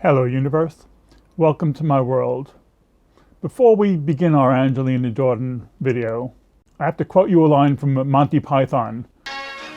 Hello universe, welcome to my world. Before we begin our Angelina Jordan video, I have to quote you a line from Monty Python.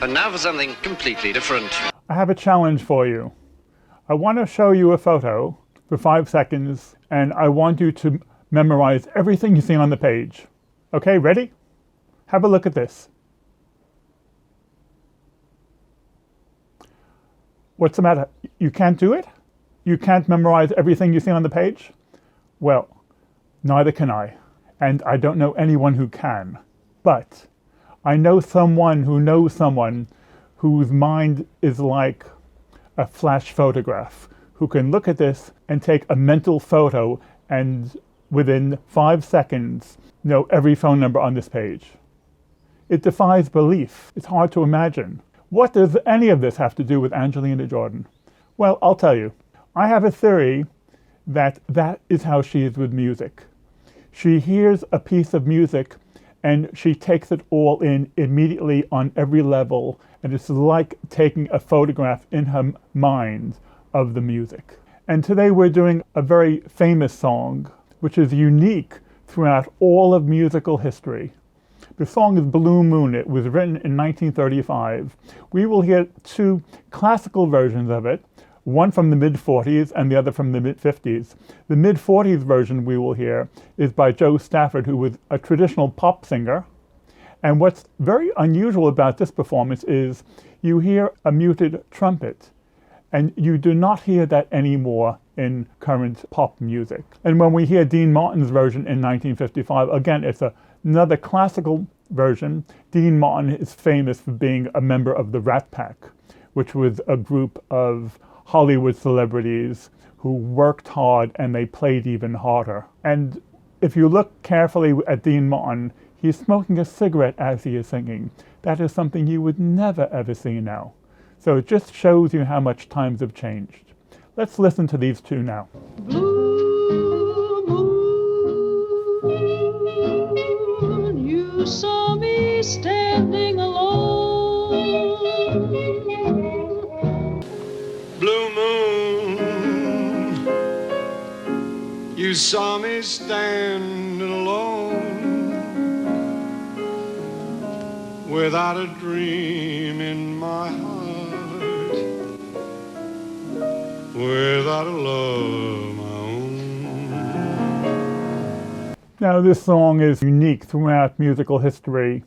And now for something completely different. I have a challenge for you. I want to show you a photo for 5 seconds and I want you to memorize everything you see on the page. Okay, ready? Have a look at this. What's the matter? You can't do it? You can't memorize everything you see on the page? Well, neither can I. And I don't know anyone who can. But I know someone who knows someone whose mind is like a flash photograph, who can look at this and take a mental photo and within 5 seconds know every phone number on this page. It defies belief. It's hard to imagine. What does any of this have to do with Angelina Jordan? Well, I'll tell you. I have a theory that that is how she is with music. She hears a piece of music and she takes it all in immediately on every level, and it's like taking a photograph in her mind of the music. And today we're doing a very famous song, which is unique throughout all of musical history. The song is Blue Moon. It was written in 1935. We will hear two classical versions of it, one from the mid-40s and the other from the mid-50s. The mid-40s version we will hear is by Joe Stafford, who was a traditional pop singer. And what's very unusual about this performance is you hear a muted trumpet, and you do not hear that anymore in current pop music. And when we hear Dean Martin's version in 1955, again, it's another classical version. Dean Martin is famous for being a member of the Rat Pack, which was a group of Hollywood celebrities who worked hard and they played even harder. And if you look carefully at Dean Martin, he's smoking a cigarette as he is singing. That is something you would never ever see now. So it just shows you how much times have changed. Let's listen to these two now. Blue moon, you saw me standing alone. Blue moon, you saw me standing alone, without a dream in my heart, without a love of my own. Now this song is unique throughout musical history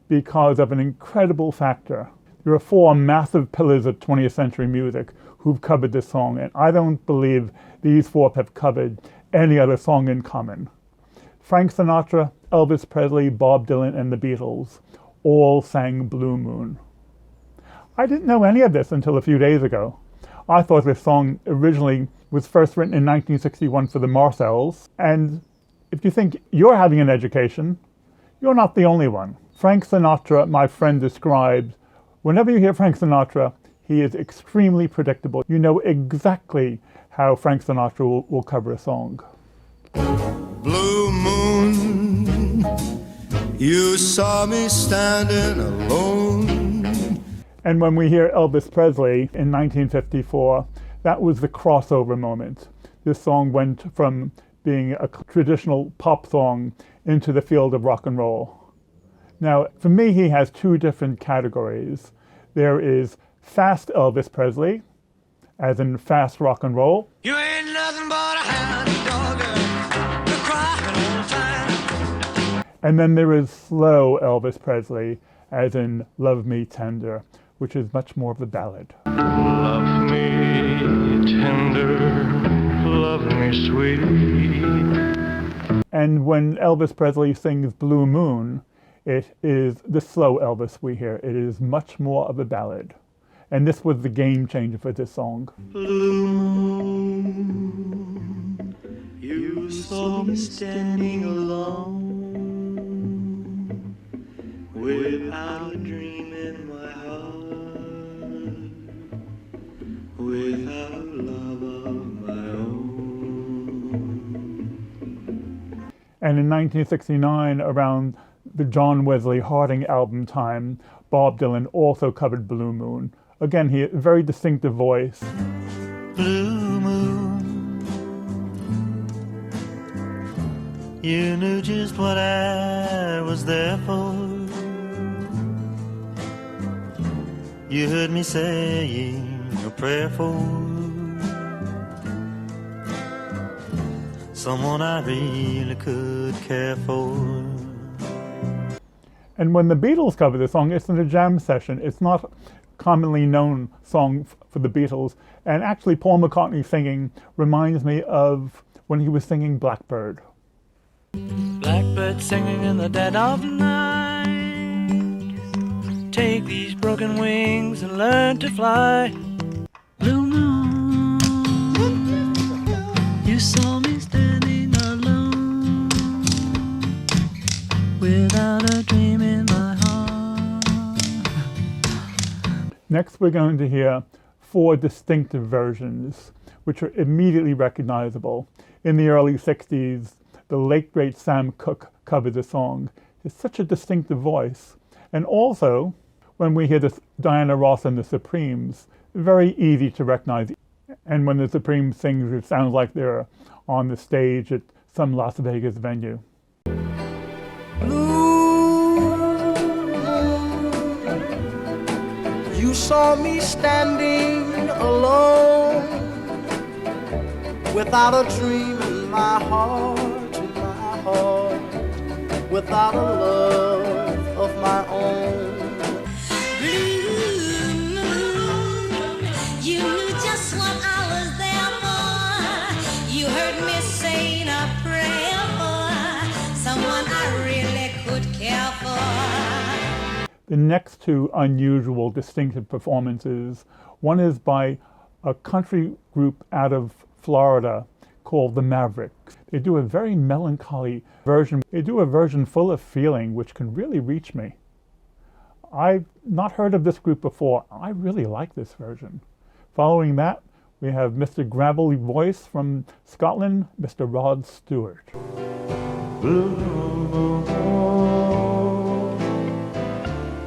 because of an incredible factor. There are four massive pillars of 20th century music who've covered this song, and I don't believe these four have covered any other song in common. Frank Sinatra, Elvis Presley, Bob Dylan, and the Beatles all sang Blue Moon. I didn't know any of this until a few days ago. I thought this song originally was first written in 1961 for the Marcells, and if you think you're having an education, you're not the only one. Frank Sinatra, my friend described, whenever you hear Frank Sinatra, he is extremely predictable. You know exactly how Frank Sinatra will cover a song. Blue moon, you saw me standing alone. And when we hear Elvis Presley in 1954, that was the crossover moment. This song went from being a traditional pop song into the field of rock and roll. Now, for me, he has two different categories. There is fast Elvis Presley, as in fast rock and roll. You ain't nothing but a hound dog, you're crying all the time. And then there is slow Elvis Presley, as in Love Me Tender, which is much more of a ballad. Love me tender, love me sweet. And when Elvis Presley sings Blue Moon, it is the slow Elvis we hear. It is much more of a ballad. And this was the game changer for this song. Blue moon, you saw me standing alone, without a dream in my heart, without a love of my own. And in 1969, around the John Wesley Harding album time, Bob Dylan also covered Blue Moon. Again, he had a very distinctive voice. Blue moon, You knew just what I was there for. You heard me saying a prayer for someone I really could care for. And when the Beatles cover the song, it's in a jam session. It's not a commonly known song for the Beatles. And actually, Paul McCartney singing reminds me of when he was singing Blackbird. Blackbird singing in the dead of night. Take these broken wings and learn to fly. Blue moon, you saw me standing alone, without a dream in my heart. Next, we're going to hear 4 distinctive versions, which are immediately recognizable. In the early 60s, the late great Sam Cooke covered the song. It's such a distinctive voice. And also, when we hear this Diana Ross and the Supremes, very easy to recognize. And when the Supremes sing, it sounds like they're on the stage at some Las Vegas venue. You saw me standing alone, without a dream in my heart, without a love of my own. Blue moon, you knew just what I was there for. You heard me saying a prayer for someone I really could care for. The next 2 unusual, distinctive performances, one is by a country group out of Florida called the Mavericks. They do a very melancholy version. They do a version full of feeling, which can really reach me. I've not heard of this group before. I really like this version. Following that, we have Mr. Gravelly Voice from Scotland, Mr. Rod Stewart. Blue moon,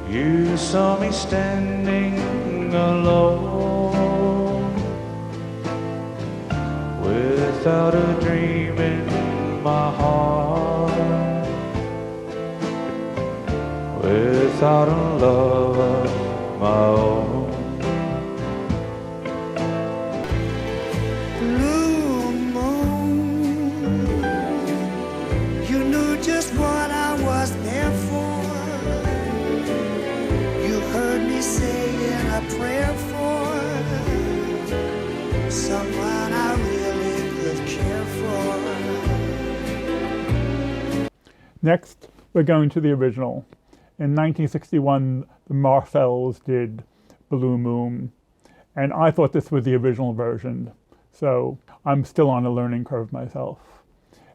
you saw me standing alone, without a dream in my heart, without a love of my own. Blue moon, you knew just what I was there for. You heard me saying a prayer for someone I really could care for. Next, we're going to the original. In 1961, the Marcells did Blue Moon, and I thought this was the original version, so I'm still on a learning curve myself.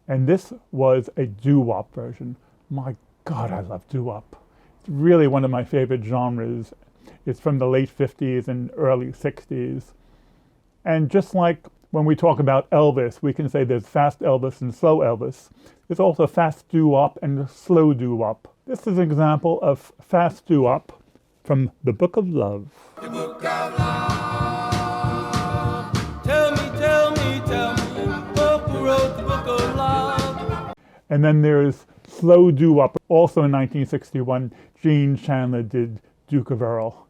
And this was a Doo Wop version. My God, I love Doo Wop. It's really one of my favorite genres. It's from the late 50s and early 60s. And just like when we talk about Elvis, we can say there's fast Elvis and slow Elvis. There's also fast doo-wop and slow doo-wop. This is an example of fast doo-wop from the Book of Love. The book of love. Tell me, who wrote the book of love? And then there's slow doo-wop. Also in 1961, Gene Chandler did Duke of Earl.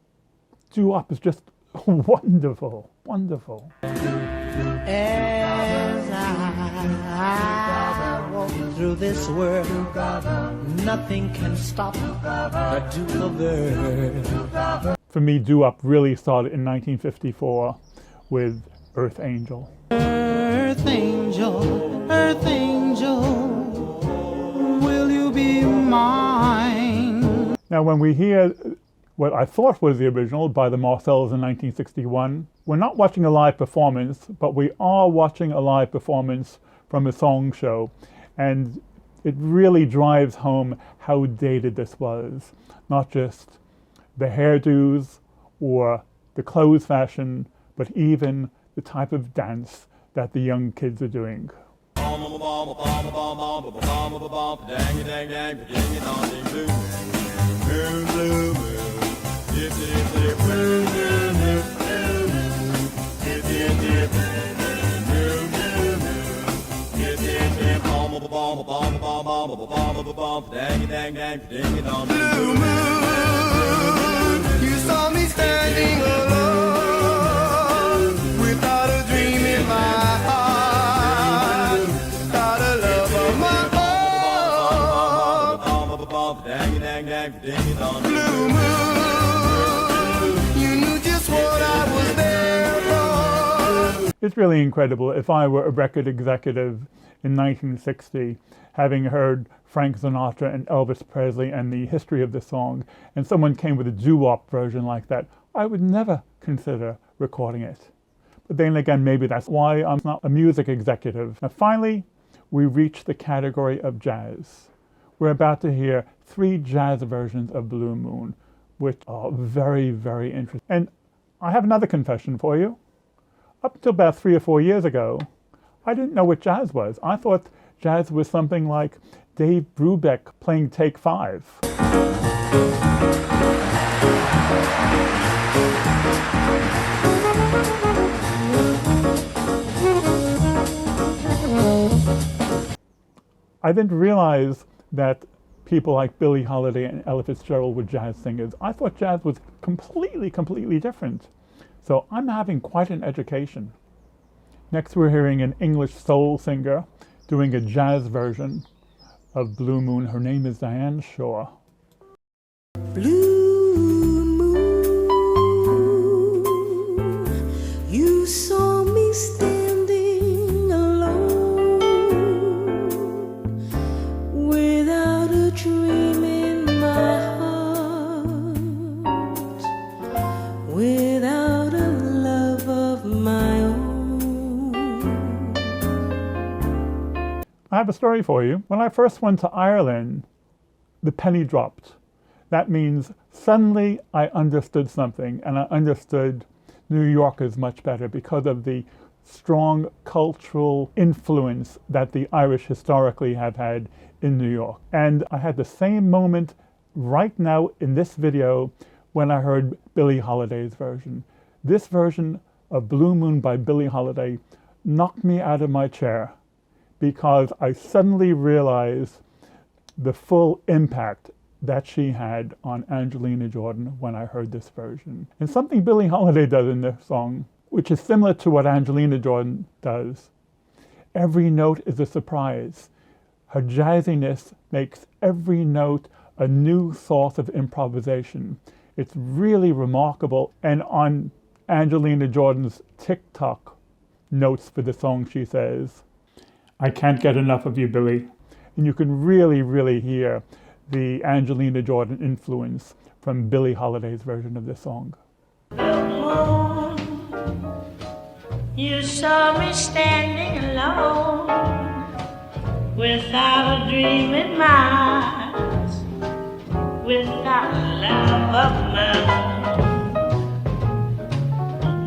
Doo-wop is just wonderful, wonderful. As I walk through this world, nothing can stop the Duke of Earl. For me, doo-wop really started in 1954 with Earth Angel. Earth angel, will you be mine? Now, when we hear what I thought was the original by the Marcells in 1961, we're not watching a live performance, but we are watching a live performance from a song show. And it really drives home how dated this was. Not just the hairdos or the clothes fashion, but even the type of dance that the young kids are doing. Blue moon, you saw me standing alone, without a dream in my heart, without a love of my own. Blue moon, you knew just what I was there for. It's really incredible. If I were a record executive in 1960, having heard Frank Sinatra and Elvis Presley and the history of the song, and someone came with a Doo Wop version like that, I would never consider recording it. But then again, maybe that's why I'm not a music executive. Now finally, we reach the category of jazz. We're about to hear 3 jazz versions of Blue Moon, which are very, very interesting. And I have another confession for you. Up until about 3 or 4 years ago, I didn't know what jazz was. I thought jazz was something like Dave Brubeck playing Take 5. I didn't realize that people like Billie Holiday and Ella Fitzgerald were jazz singers. I thought jazz was completely different. So I'm having quite an education. Next we're hearing an English soul singer doing a jazz version of Blue Moon. Her name is Diane Shaw. Blue moon, you saw me standing alone, without a dream in my heart, without a love of my own. I have a story for you. When I first went to Ireland, the penny dropped. That means suddenly I understood something, and I understood New Yorkers much better because of the strong cultural influence that the Irish historically have had in New York. And I had the same moment right now in this video when I heard Billie Holiday's version. This version of Blue Moon by Billie Holiday knocked me out of my chair because I suddenly realized the full impact that she had on Angelina Jordan when I heard this version. And something Billie Holiday does in this song, which is similar to what Angelina Jordan does. Every note is a surprise. Her jazziness makes every note a new source of improvisation. It's really remarkable. And on Angelina Jordan's TikTok notes for the song, she says, "I can't get enough of you, Billie." And you can really hear the Angelina Jordan influence from Billie Holiday's version of this song. Moon, you saw me standing alone, without a dream in my eyes, without love of my own.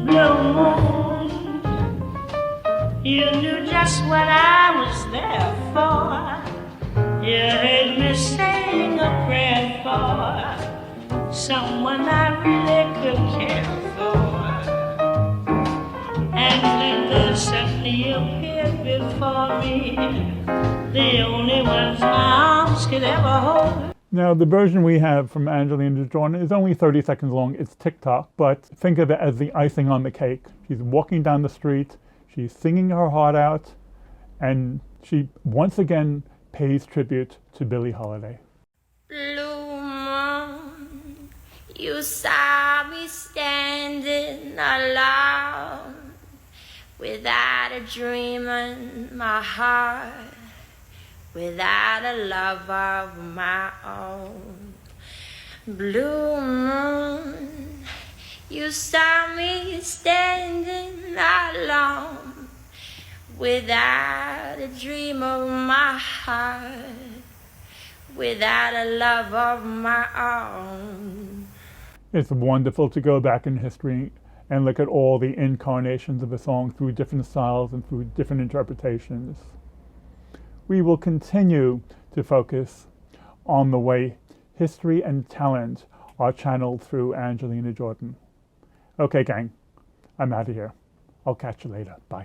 Blue moon, you knew just what I was there for. You heard me sing a prayer for someone I really could care for. And then suddenly you appeared before me, the only ones my arms could ever hold. Now, the version we have from Angelina Jordan is only 30 seconds long. It's TikTok, but think of it as the icing on the cake. She's walking down the street, she's singing her heart out, and she once again pays tribute to Billie Holiday. Blue moon, you saw me standing alone, without a dream in my heart, without a love of my own. Blue moon, you saw me standing alone, without a dream of my heart, without a love of my own. It's wonderful to go back in history and look at all the incarnations of a song through different styles and through different interpretations. We will continue to focus on the way history and talent are channeled through Angelina Jordan. Okay, gang, I'm out of here. I'll catch you later. Bye.